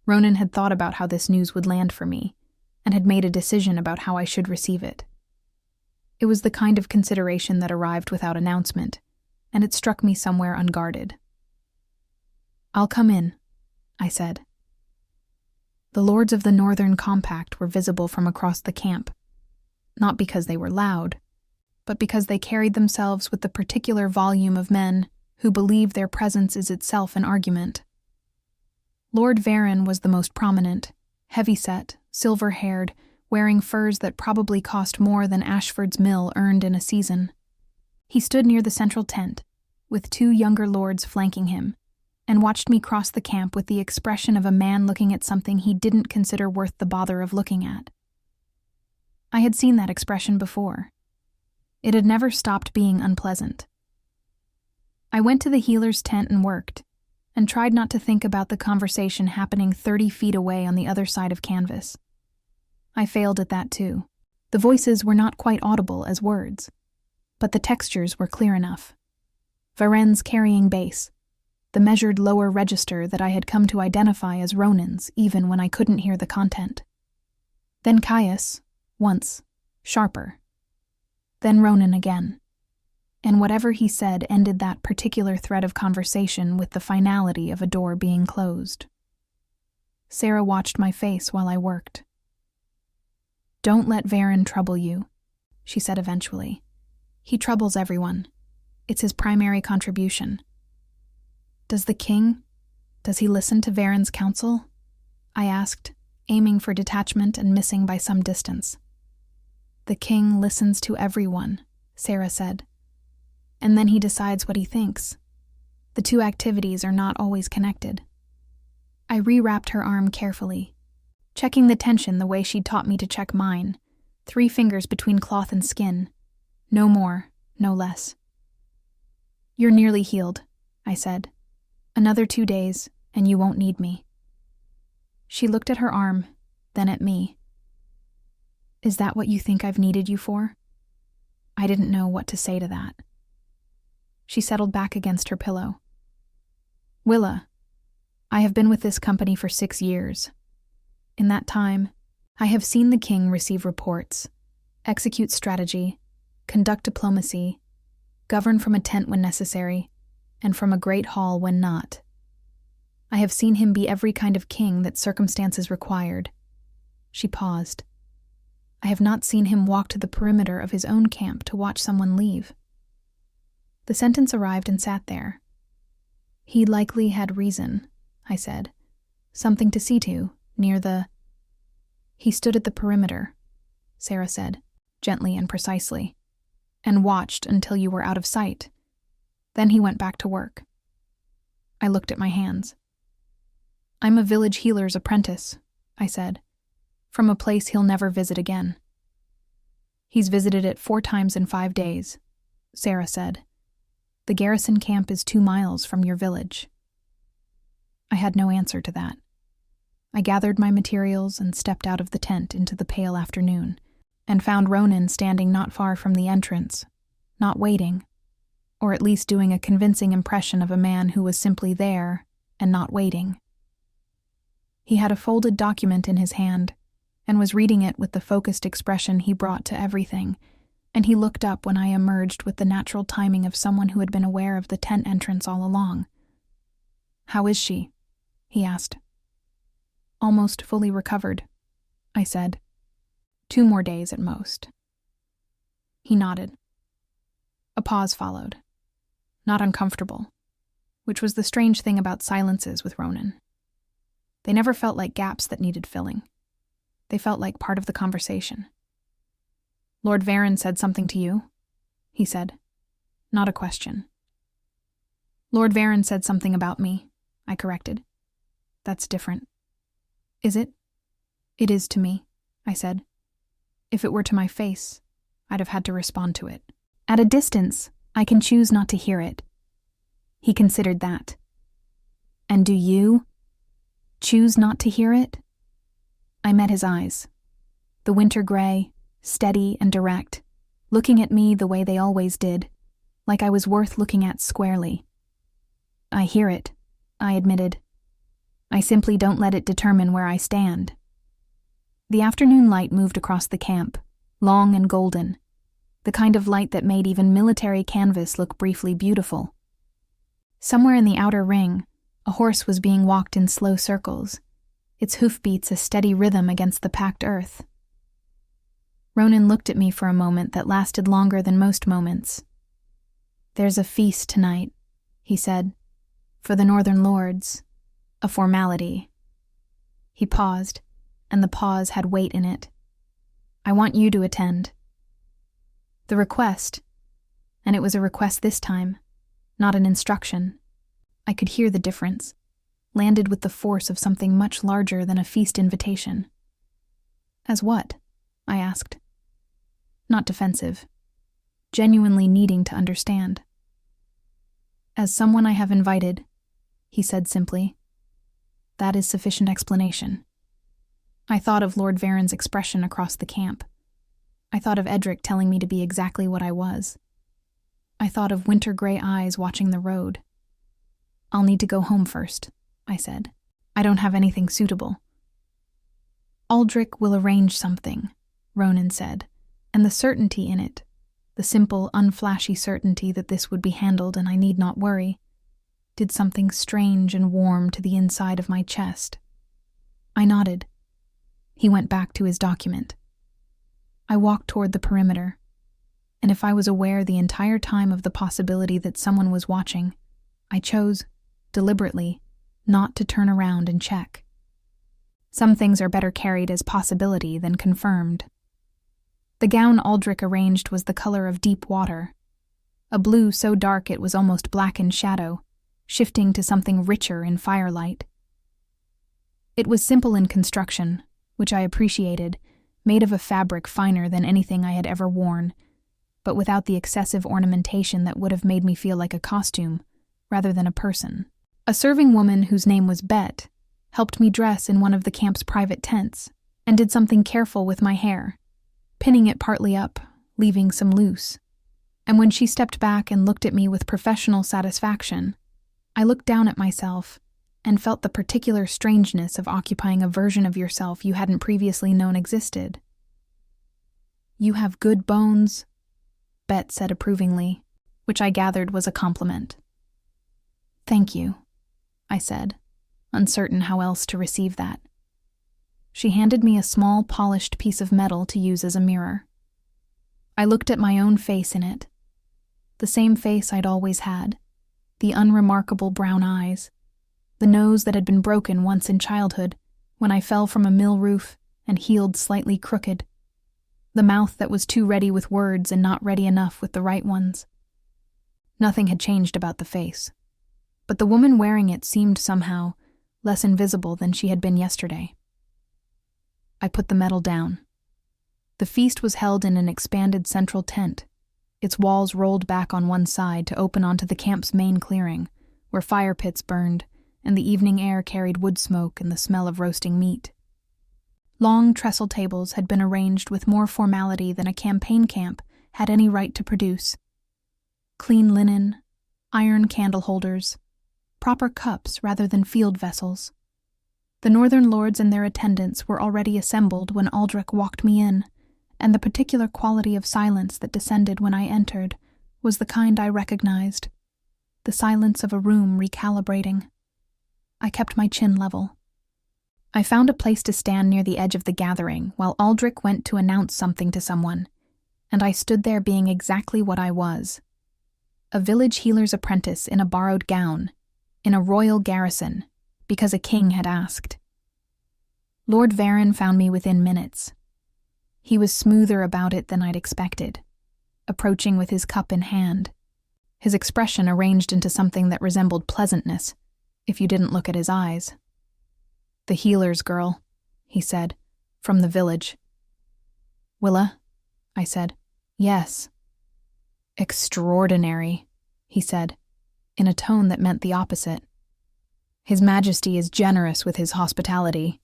Ronan had thought about how this news would land for me, and had made a decision about how I should receive it. It was the kind of consideration that arrived without announcement, and it struck me somewhere unguarded. "I'll come in," I said. The Lords of the Northern Compact were visible from across the camp, not because they were loud, but because they carried themselves with the particular volume of men who believe their presence is itself an argument. Lord Varen was the most prominent, heavy-set, silver-haired, wearing furs that probably cost more than Ashford's mill earned in a season. He stood near the central tent, with two younger lords flanking him, and watched me cross the camp with the expression of a man looking at something he didn't consider worth the bother of looking at. I had seen that expression before. It had never stopped being unpleasant. I went to the healer's tent and worked, and tried not to think about the conversation happening 30 feet away on the other side of canvas. I failed at that too. The voices were not quite audible as words, but the textures were clear enough. Varen's carrying bass, the measured lower register that I had come to identify as Ronan's even when I couldn't hear the content. Then Caius, once, sharper. Then Ronan again. And whatever he said ended that particular thread of conversation with the finality of a door being closed. Sarah watched my face while I worked. "Don't let Varen trouble you," she said eventually. "He troubles everyone. It's his primary contribution." Does he listen to Varen's counsel?" I asked, aiming for detachment and missing by some distance. "The king listens to everyone," Sarah said. "And then he decides what he thinks. The two activities are not always connected." I rewrapped her arm carefully, checking the tension the way she'd taught me to check mine, 3 fingers between cloth and skin. No more, no less. "You're nearly healed," I said. "Another 2 days, and you won't need me." She looked at her arm, then at me. "Is that what you think I've needed you for?" I didn't know what to say to that. She settled back against her pillow. "Willa, I have been with this company for 6 years. In that time, I have seen the king receive reports, execute strategy, conduct diplomacy, govern from a tent when necessary, and from a great hall when not. I have seen him be every kind of king that circumstances required." She paused. "I have not seen him walk to the perimeter of his own camp to watch someone leave." The sentence arrived and sat there. "He likely had reason," I said. "Something to see to, near the—" "He stood at the perimeter," Sarah said, gently and precisely, "and watched until you were out of sight. Then he went back to work." I looked at my hands. "I'm a village healer's apprentice," I said, "from a place he'll never visit again." "He's visited it 4 times in 5 days," Sarah said. "The garrison camp is 2 miles from your village." I had no answer to that. I gathered my materials and stepped out of the tent into the pale afternoon, and found Ronan standing not far from the entrance, not waiting, or at least doing a convincing impression of a man who was simply there and not waiting. He had a folded document in his hand, and was reading it with the focused expression he brought to everything, and he looked up when I emerged with the natural timing of someone who had been aware of the tent entrance all along. "How is she?" he asked. "Almost fully recovered," I said. 2 more days at most." He nodded. A pause followed. Not uncomfortable, which was the strange thing about silences with Ronan. They never felt like gaps that needed filling. They felt like part of the conversation. "Lord Varen said something to you?" he said. Not a question. "Lord Varen said something about me," I corrected. "That's different." "Is it?" "It is to me," I said. "If it were to my face, I'd have had to respond to it. At a distance, I can choose not to hear it." He considered that. "And do you choose not to hear it?" I met his eyes. The winter gray, steady and direct, looking at me the way they always did, like I was worth looking at squarely. "I hear it," I admitted. "I simply don't let it determine where I stand." The afternoon light moved across the camp, long and golden, the kind of light that made even military canvas look briefly beautiful. Somewhere in the outer ring, a horse was being walked in slow circles, its hoofbeats a steady rhythm against the packed earth. Ronan looked at me for a moment that lasted longer than most moments. "There's a feast tonight," he said, "for the Northern Lords. A formality." He paused, and the pause had weight in it. "I want you to attend." The request, and it was a request this time, not an instruction, I could hear the difference, landed with the force of something much larger than a feast invitation. "As what?" I asked. Not defensive, genuinely needing to understand. "As someone I have invited," he said simply. "That is sufficient explanation." I thought of Lord Varen's expression across the camp. I thought of Edric telling me to be exactly what I was. I thought of winter-gray eyes watching the road. "I'll need to go home first," I said. "I don't have anything suitable." "Aldrich will arrange something," Ronan said, and the certainty in it, the simple, unflashy certainty that this would be handled and I need not worry, did something strange and warm to the inside of my chest. I nodded. He went back to his document. I walked toward the perimeter, and if I was aware the entire time of the possibility that someone was watching, I chose, deliberately, not to turn around and check. Some things are better carried as possibility than confirmed. The gown Aldrich arranged was the color of deep water, a blue so dark it was almost black in shadow, shifting to something richer in firelight. It was simple in construction, which I appreciated, made of a fabric finer than anything I had ever worn, but without the excessive ornamentation that would have made me feel like a costume, rather than a person. A serving woman whose name was Bet helped me dress in one of the camp's private tents, and did something careful with my hair, pinning it partly up, leaving some loose. And when she stepped back and looked at me with professional satisfaction, I looked down at myself and felt the particular strangeness of occupying a version of yourself you hadn't previously known existed. "You have good bones," Bet said approvingly, which I gathered was a compliment. "Thank you," I said, uncertain how else to receive that. She handed me a small, polished piece of metal to use as a mirror. I looked at my own face in it. The same face I'd always had, the unremarkable brown eyes, the nose that had been broken once in childhood when I fell from a mill roof and healed slightly crooked, the mouth that was too ready with words and not ready enough with the right ones. Nothing had changed about the face, but the woman wearing it seemed somehow less invisible than she had been yesterday. I put the metal down. The feast was held in an expanded central tent, its walls rolled back on one side to open onto the camp's main clearing, where fire pits burned, and the evening air carried wood smoke and the smell of roasting meat. Long trestle tables had been arranged with more formality than a campaign camp had any right to produce. Clean linen, iron candle holders, proper cups rather than field vessels. The Northern Lords and their attendants were already assembled when Aldrich walked me in, and the particular quality of silence that descended when I entered was the kind I recognized, the silence of a room recalibrating. I kept my chin level. I found a place to stand near the edge of the gathering while Aldrich went to announce something to someone, and I stood there being exactly what I was. A village healer's apprentice in a borrowed gown, in a royal garrison, because a king had asked. Lord Varen found me within minutes. He was smoother about it than I'd expected, approaching with his cup in hand, his expression arranged into something that resembled pleasantness, if you didn't look at his eyes. "The healer's girl," he said, "from the village." "Willa?" I said. "Yes." "Extraordinary," he said, in a tone that meant the opposite. "His Majesty is generous with his hospitality."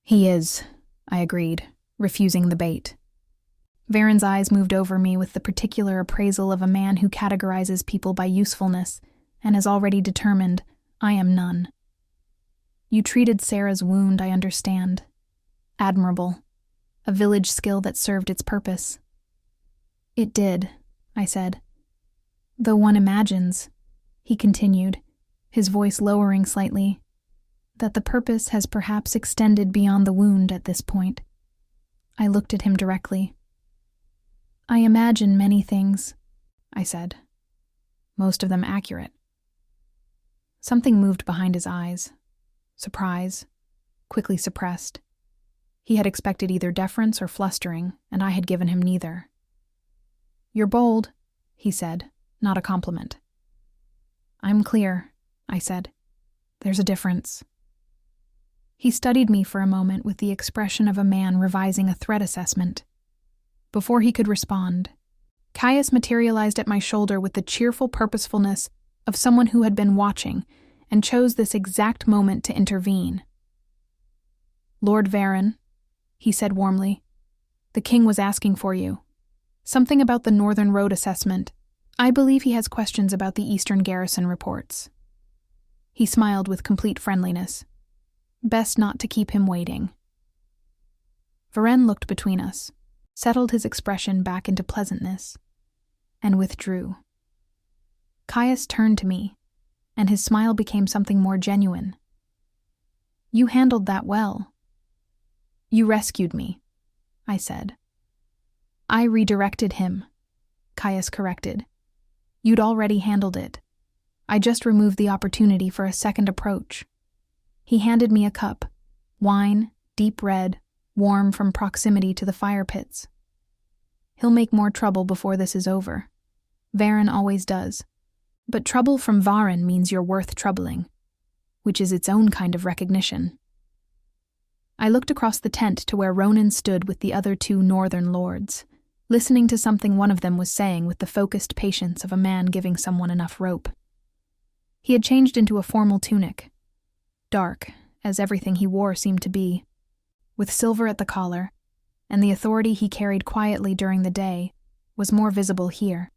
"He is," I agreed, refusing the bait. Varen's eyes moved over me with the particular appraisal of a man who categorizes people by usefulness and has already determined I am none. "You treated Sarah's wound, I understand. Admirable. A village skill that served its purpose." "It did," I said. "Though one imagines," he continued, his voice lowering slightly, "that the purpose has perhaps extended beyond the wound at this point. I looked at him directly. "I imagine many things," I said, most of them accurate. Something moved behind his eyes. Surprise, quickly suppressed. He had expected either deference or flustering, and I had given him neither. "You're bold," he said, not a compliment. "I'm clear," I said. "There's a difference." He studied me for a moment with the expression of a man revising a threat assessment. Before he could respond, Caius materialized at my shoulder with the cheerful purposefulness of someone who had been watching and chose this exact moment to intervene. "Lord Varen," he said warmly, "the king was asking for you. Something about the Northern Road assessment. I believe he has questions about the Eastern Garrison reports." He smiled with complete friendliness. Best not to keep him waiting. Varen looked between us, settled his expression back into pleasantness, and withdrew. Caius turned to me, and his smile became something more genuine. "You handled that well." "You rescued me," I said. "I redirected him," Caius corrected. "You'd already handled it. I just removed the opportunity for a second approach." He handed me a cup, wine, deep red, warm from proximity to the fire pits. "He'll make more trouble before this is over. Varen always does. But trouble from Varen means you're worth troubling, which is its own kind of recognition." I looked across the tent to where Ronan stood with the other two northern lords, listening to something one of them was saying with the focused patience of a man giving someone enough rope. He had changed into a formal tunic, dark, as everything he wore seemed to be, with silver at the collar, and the authority he carried quietly during the day was more visible here,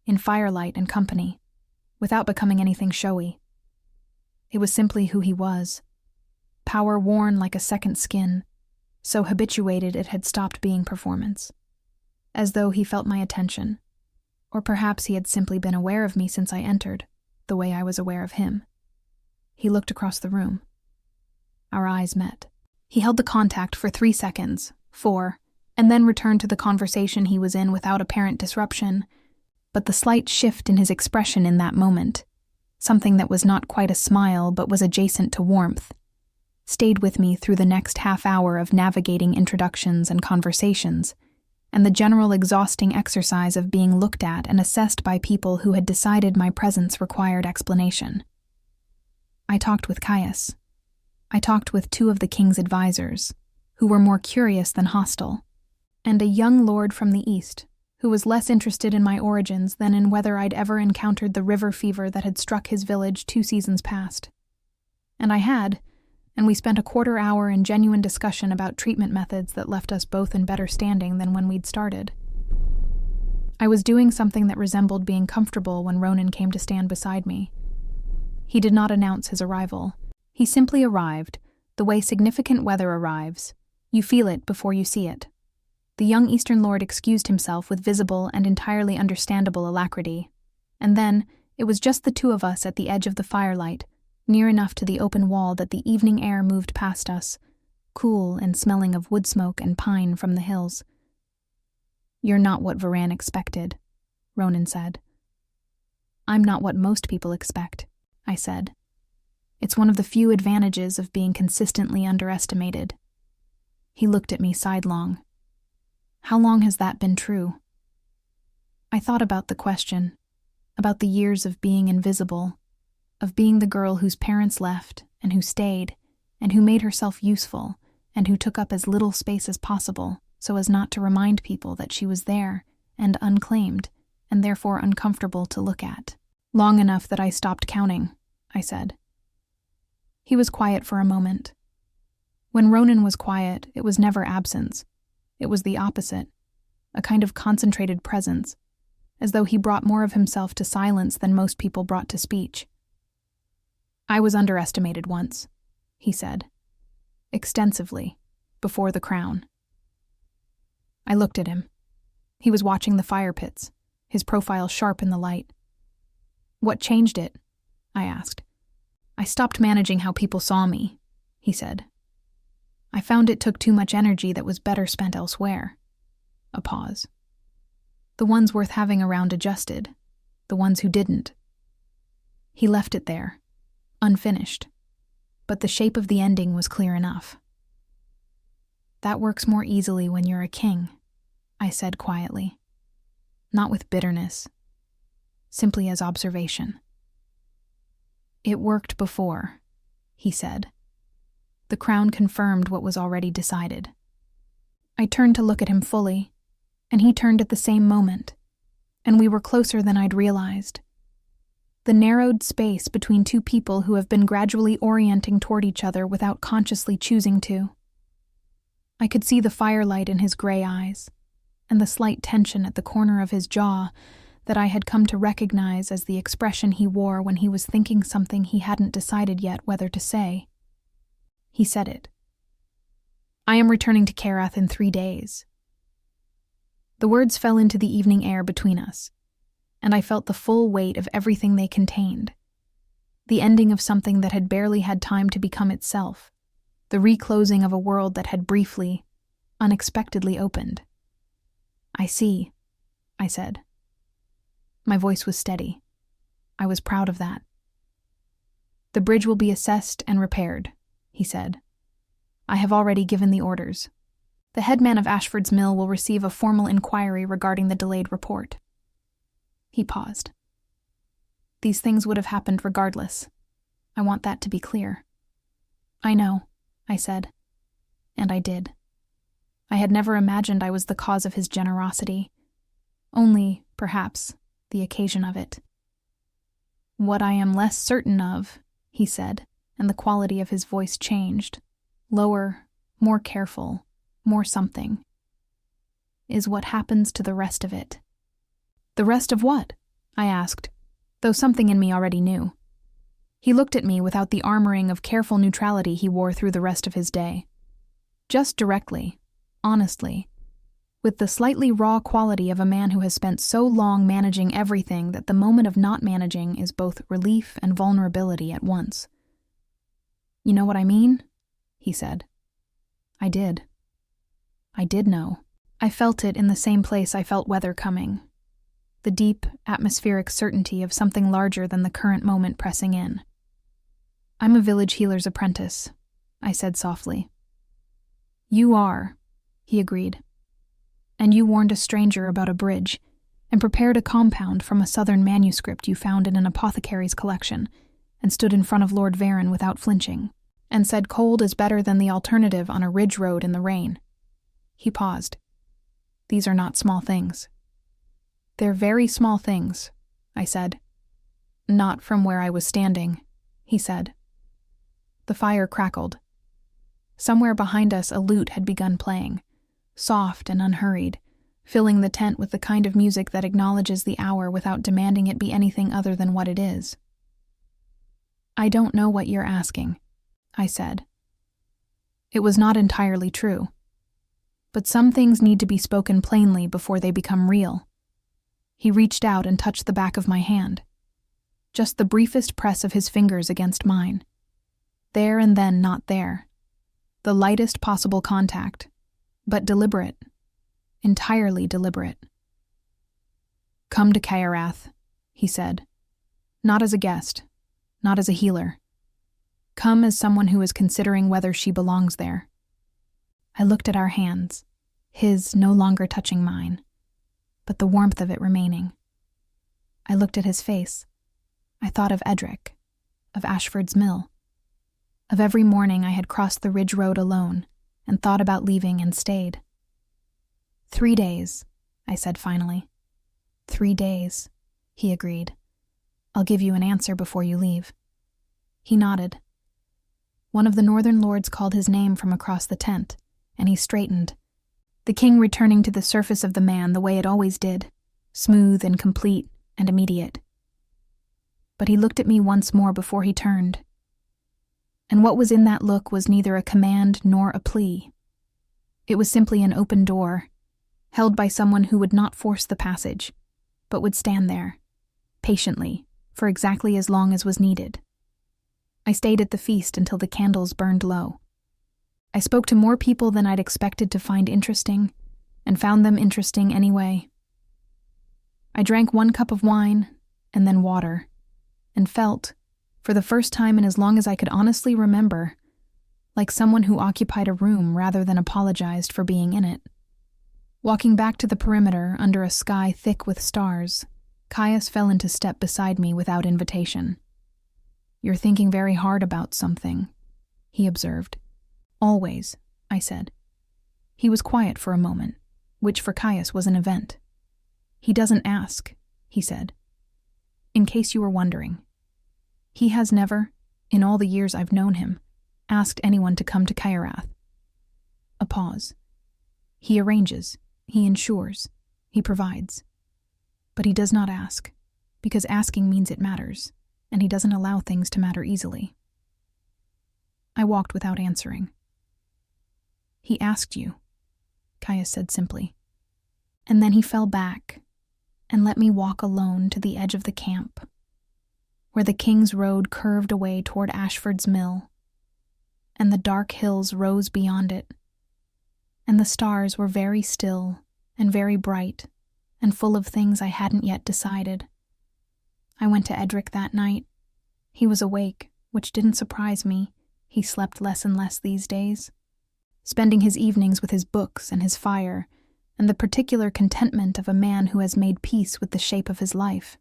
in firelight and company, without becoming anything showy. It was simply who he was, power worn like a second skin, so habituated it had stopped being performance, as though he felt my attention, or perhaps he had simply been aware of me since I entered, the way I was aware of him. He looked across the room. Our eyes met. He held the contact for 3 seconds, 4, and then returned to the conversation he was in without apparent disruption, but the slight shift in his expression in that moment, something that was not quite a smile but was adjacent to warmth, stayed with me through the next half hour of navigating introductions and conversations, and the general exhausting exercise of being looked at and assessed by people who had decided my presence required explanation. I talked with Caius. I talked with 2 of the king's advisors, who were more curious than hostile, and a young lord from the east, who was less interested in my origins than in whether I'd ever encountered the river fever that had struck his village 2 seasons past. And I had, and we spent a quarter hour in genuine discussion about treatment methods that left us both in better standing than when we'd started. I was doing something that resembled being comfortable when Ronan came to stand beside me. He did not announce his arrival. He simply arrived, the way significant weather arrives. You feel it before you see it. The young Eastern Lord excused himself with visible and entirely understandable alacrity, and then it was just the 2 of us at the edge of the firelight, near enough to the open wall that the evening air moved past us, cool and smelling of wood smoke and pine from the hills. "You're not what Varen expected," Ronan said. "I'm not what most people expect," I said. "It's one of the few advantages of being consistently underestimated." He looked at me sidelong. "How long has that been true?" I thought about the question, about the years of being invisible, of being the girl whose parents left and who stayed, and who made herself useful, and who took up as little space as possible so as not to remind people that she was there and unclaimed, and therefore uncomfortable to look at. "Long enough that I stopped counting," I said. He was quiet for a moment. When Ronan was quiet, it was never absence. It was the opposite, a kind of concentrated presence, as though he brought more of himself to silence than most people brought to speech. "I was underestimated once," he said. "Extensively, before the crown." I looked at him. He was watching the fire pits, his profile sharp in the light. "What changed it?" I asked. "I stopped managing how people saw me," he said. I found it took too much energy that was better spent elsewhere. A pause. The ones worth having around adjusted. The ones who didn't. He left it there, unfinished. But the shape of the ending was clear enough. That works more easily when you're a king, I said quietly. Not with bitterness. Simply as observation. It worked before, he said. The crown confirmed what was already decided. I turned to look at him fully, and he turned at the same moment, and we were closer than I'd realized. The narrowed space between two people who have been gradually orienting toward each other without consciously choosing to. I could see the firelight in his gray eyes, and the slight tension at the corner of his jaw that I had come to recognize as the expression he wore when he was thinking something he hadn't decided yet whether to say. He said it. I am returning to Carath in 3 days. The words fell into the evening air between us, and I felt the full weight of everything they contained. The ending of something that had barely had time to become itself, the reclosing of a world that had briefly, unexpectedly opened. I see, I said. My voice was steady. I was proud of that. The bridge will be assessed and repaired, he said. I have already given the orders. The headman of Ashford's Mill will receive a formal inquiry regarding the delayed report. He paused. These things would have happened regardless. I want that to be clear. I know, I said. And I did. I had never imagined I was the cause of his generosity. Only, perhaps, the occasion of it. What I am less certain of, he said, and the quality of his voice changed. Lower, more careful, more something. Is what happens to the rest of it. The rest of what? I asked, though something in me already knew. He looked at me without the armoring of careful neutrality he wore through the rest of his day. Just directly, honestly, with the slightly raw quality of a man who has spent so long managing everything that the moment of not managing is both relief and vulnerability at once. You know what I mean? He said. I did. I did know. I felt it in the same place I felt weather coming. The deep, atmospheric certainty of something larger than the current moment pressing in. I'm a village healer's apprentice, I said softly. You are, he agreed. And you warned a stranger about a bridge, and prepared a compound from a southern manuscript you found in an apothecary's collection, and stood in front of Lord Varen without flinching, and said cold is better than the alternative on a ridge road in the rain. He paused. These are not small things. They're very small things, I said. Not from where I was standing, he said. The fire crackled. Somewhere behind us a lute had begun playing, soft and unhurried, filling the tent with the kind of music that acknowledges the hour without demanding it be anything other than what it is. I don't know what you're asking, I said. It was not entirely true. But some things need to be spoken plainly before they become real. He reached out and touched the back of my hand. Just the briefest press of his fingers against mine. There and then not there. The lightest possible contact, but deliberate. Entirely deliberate. Come to Carath, he said. Not as a guest, not as a healer. Come as someone who is considering whether she belongs there. I looked at our hands, his no longer touching mine, but the warmth of it remaining. I looked at his face. I thought of Edric, of Ashford's Mill, of every morning I had crossed the ridge road alone and thought about leaving and stayed. 3 days, I said finally. 3 days, he agreed. I'll give you an answer before you leave. He nodded. One of the northern lords called his name from across the tent, and he straightened, the king returning to the surface of the man the way it always did, smooth and complete and immediate. But he looked at me once more before he turned. And what was in that look was neither a command nor a plea. It was simply an open door, held by someone who would not force the passage, but would stand there, patiently, for exactly as long as was needed. I stayed at the feast until the candles burned low. I spoke to more people than I'd expected to find interesting, and found them interesting anyway. I drank 1 cup of wine, and then water, and felt, for the first time in as long as I could honestly remember, like someone who occupied a room rather than apologized for being in it. Walking back to the perimeter under a sky thick with stars, Caius fell into step beside me without invitation. "You're thinking very hard about something," he observed. "Always," I said. He was quiet for a moment, which for Caius was an event. "He doesn't ask," he said. "In case you were wondering. He has never, in all the years I've known him, asked anyone to come to Kairath." A pause. "He arranges, he ensures, he provides. But he does not ask, because asking means it matters, and he doesn't allow things to matter easily." I walked without answering. "He asked you," Caius said simply. And then he fell back and let me walk alone to the edge of the camp, where the King's Road curved away toward Ashford's Mill, and the dark hills rose beyond it, and the stars were very still and very bright and full of things I hadn't yet decided. I went to Edric that night. He was awake, which didn't surprise me. He slept less and less these days, spending his evenings with his books and his fire, and the particular contentment of a man who has made peace with the shape of his life.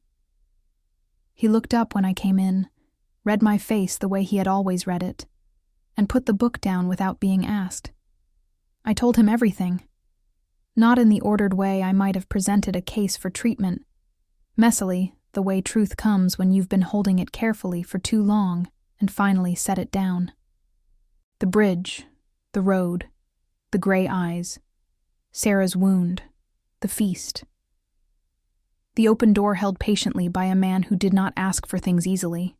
He looked up when I came in, read my face the way he had always read it, and put the book down without being asked. I told him everything, not in the ordered way I might have presented a case for treatment, messily, the way truth comes when you've been holding it carefully for too long and finally set it down. The bridge, the road, the gray eyes, Sarah's wound, the feast. The open door held patiently by a man who did not ask for things easily.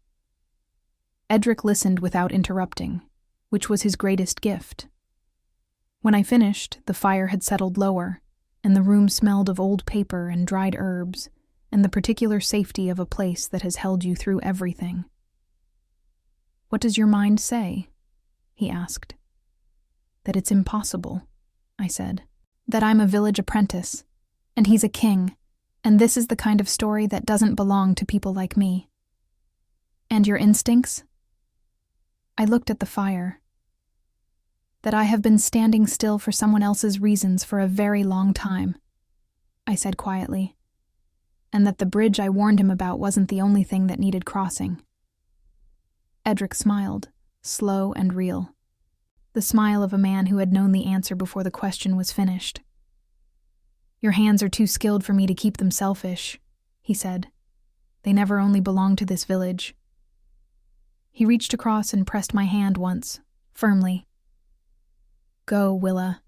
Edric listened without interrupting, which was his greatest gift. When I finished, the fire had settled lower, and the room smelled of old paper and dried herbs, and the particular safety of a place that has held you through everything. "What does your mind say?" he asked. "That it's impossible," I said. "That I'm a village apprentice, and he's a king, and this is the kind of story that doesn't belong to people like me." "And your instincts?" I looked at the fire. "That I have been standing still for someone else's reasons for a very long time," I said quietly, "and that the bridge I warned him about wasn't the only thing that needed crossing." Edric smiled, slow and real, the smile of a man who had known the answer before the question was finished. "Your hands are too skilled for me to keep them selfish," he said. "They never only belong to this village." He reached across and pressed my hand once, firmly. "Go, Willa.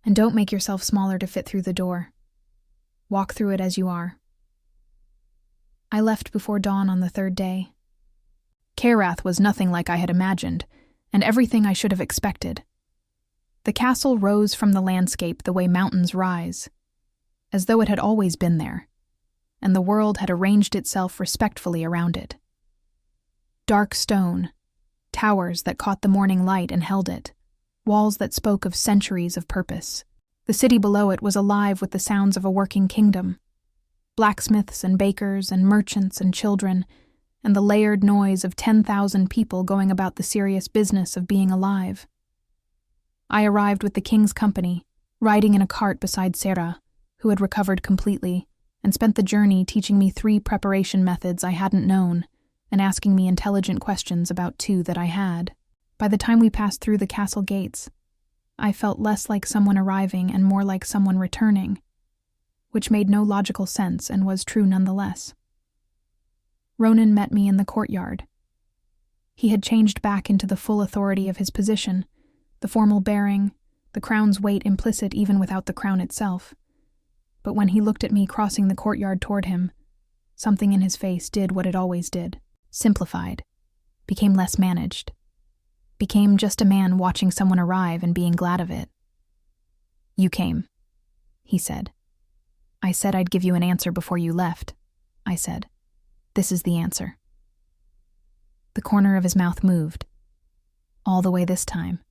And don't make yourself smaller to fit through the door. Walk through it as you are." I left before dawn on the 3rd day. Kairath was nothing like I had imagined, and everything I should have expected. The castle rose from the landscape the way mountains rise, as though it had always been there, and the world had arranged itself respectfully around it. Dark stone, towers that caught the morning light and held it, walls that spoke of centuries of purpose. The city below it was alive with the sounds of a working kingdom. Blacksmiths and bakers and merchants and children, and the layered noise of 10,000 people going about the serious business of being alive. I arrived with the king's company, riding in a cart beside Sarah, who had recovered completely, and spent the journey teaching me 3 preparation methods I hadn't known, and asking me intelligent questions about 2 that I had. By the time we passed through the castle gates, I felt less like someone arriving and more like someone returning, which made no logical sense and was true nonetheless. Ronan met me in the courtyard. He had changed back into the full authority of his position, the formal bearing, the crown's weight implicit even without the crown itself. But when he looked at me crossing the courtyard toward him, something in his face did what it always did, simplified, became less managed, became just a man watching someone arrive and being glad of it. "You came," he said. "I said I'd give you an answer before you left," I said. "This is the answer." The corner of his mouth moved. All the way this time,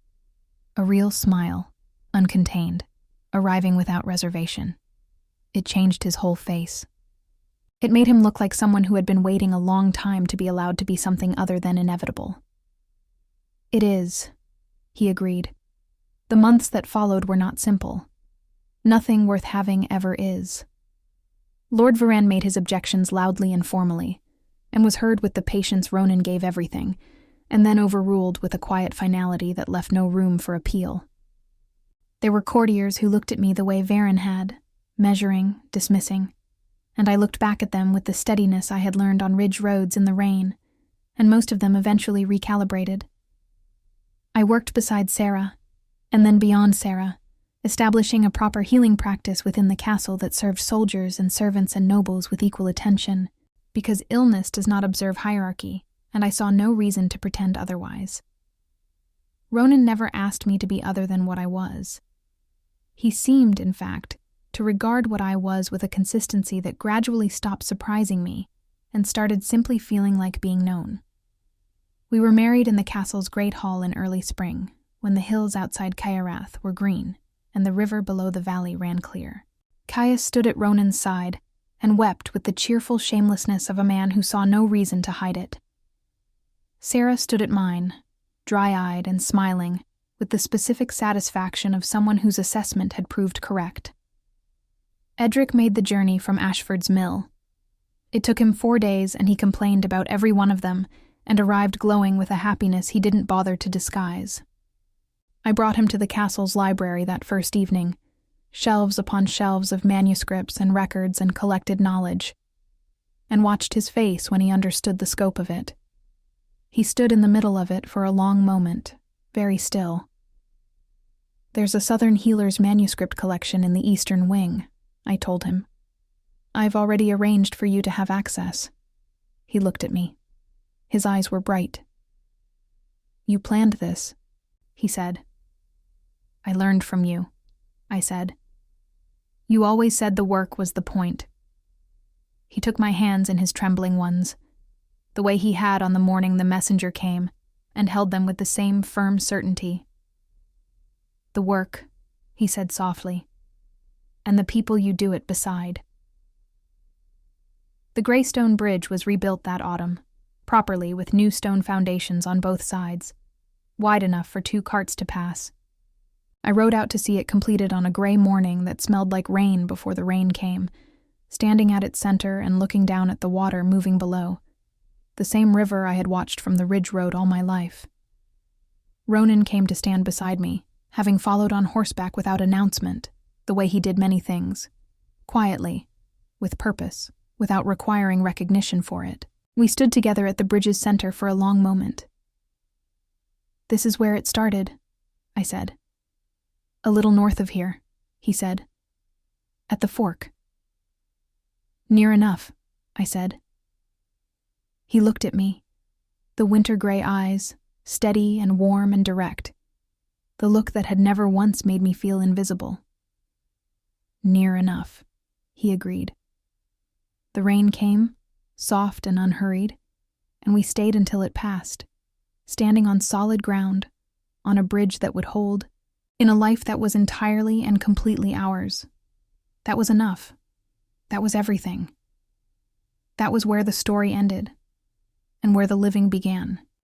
A real smile, uncontained, arriving without reservation. It changed his whole face. It made him look like someone who had been waiting a long time to be allowed to be something other than inevitable. "It is," he agreed. "The months that followed were not simple. Nothing worth having ever is." Lord Varan made his objections loudly and formally, and was heard with the patience Ronan gave everything, and then overruled with a quiet finality that left no room for appeal. There were courtiers who looked at me the way Varan had, measuring, dismissing, and I looked back at them with the steadiness I had learned on ridge roads in the rain, and most of them eventually recalibrated. I worked beside Sarah, and then beyond Sarah, establishing a proper healing practice within the castle that served soldiers and servants and nobles with equal attention, because illness does not observe hierarchy, and I saw no reason to pretend otherwise. Ronan never asked me to be other than what I was. He seemed, in fact, to regard what I was with a consistency that gradually stopped surprising me and started simply feeling like being known. We were married in the castle's great hall in early spring, when the hills outside Caerath were green and the river below the valley ran clear. Caius stood at Ronan's side and wept with the cheerful shamelessness of a man who saw no reason to hide it. Sarah stood at mine, dry-eyed and smiling, with the specific satisfaction of someone whose assessment had proved correct. Edric made the journey from Ashford's Mill. It took him 4 days, and he complained about every one of them, and arrived glowing with a happiness he didn't bother to disguise. I brought him to the castle's library that first evening, shelves upon shelves of manuscripts and records and collected knowledge, and watched his face when he understood the scope of it. He stood in the middle of it for a long moment, very still. "There's a Southern Healer's manuscript collection in the Eastern Wing," I told him. "I've already arranged for you to have access." He looked at me. His eyes were bright. "You planned this," he said. "I learned from you," I said. "You always said the work was the point." He took my hands in his trembling ones, the way he had on the morning the messenger came, and held them with the same firm certainty. "The work," he said softly, "and the people you do it beside." The Greystone Bridge was rebuilt that autumn, properly with new stone foundations on both sides, wide enough for 2 carts to pass. I rode out to see it completed on a gray morning that smelled like rain before the rain came, standing at its center and looking down at the water moving below, the same river I had watched from the ridge road all my life. Ronan came to stand beside me, having followed on horseback without announcement, the way he did many things, quietly, with purpose, without requiring recognition for it. We stood together at the bridge's center for a long moment. "This is where it started," I said. "A little north of here," he said. "At the fork." "Near enough," I said. He looked at me, the winter-gray eyes, steady and warm and direct, the look that had never once made me feel invisible. "Near enough," he agreed. The rain came, soft and unhurried, and we stayed until it passed, standing on solid ground, on a bridge that would hold, in a life that was entirely and completely ours. That was enough. That was everything. That was where the story ended, and where the living began.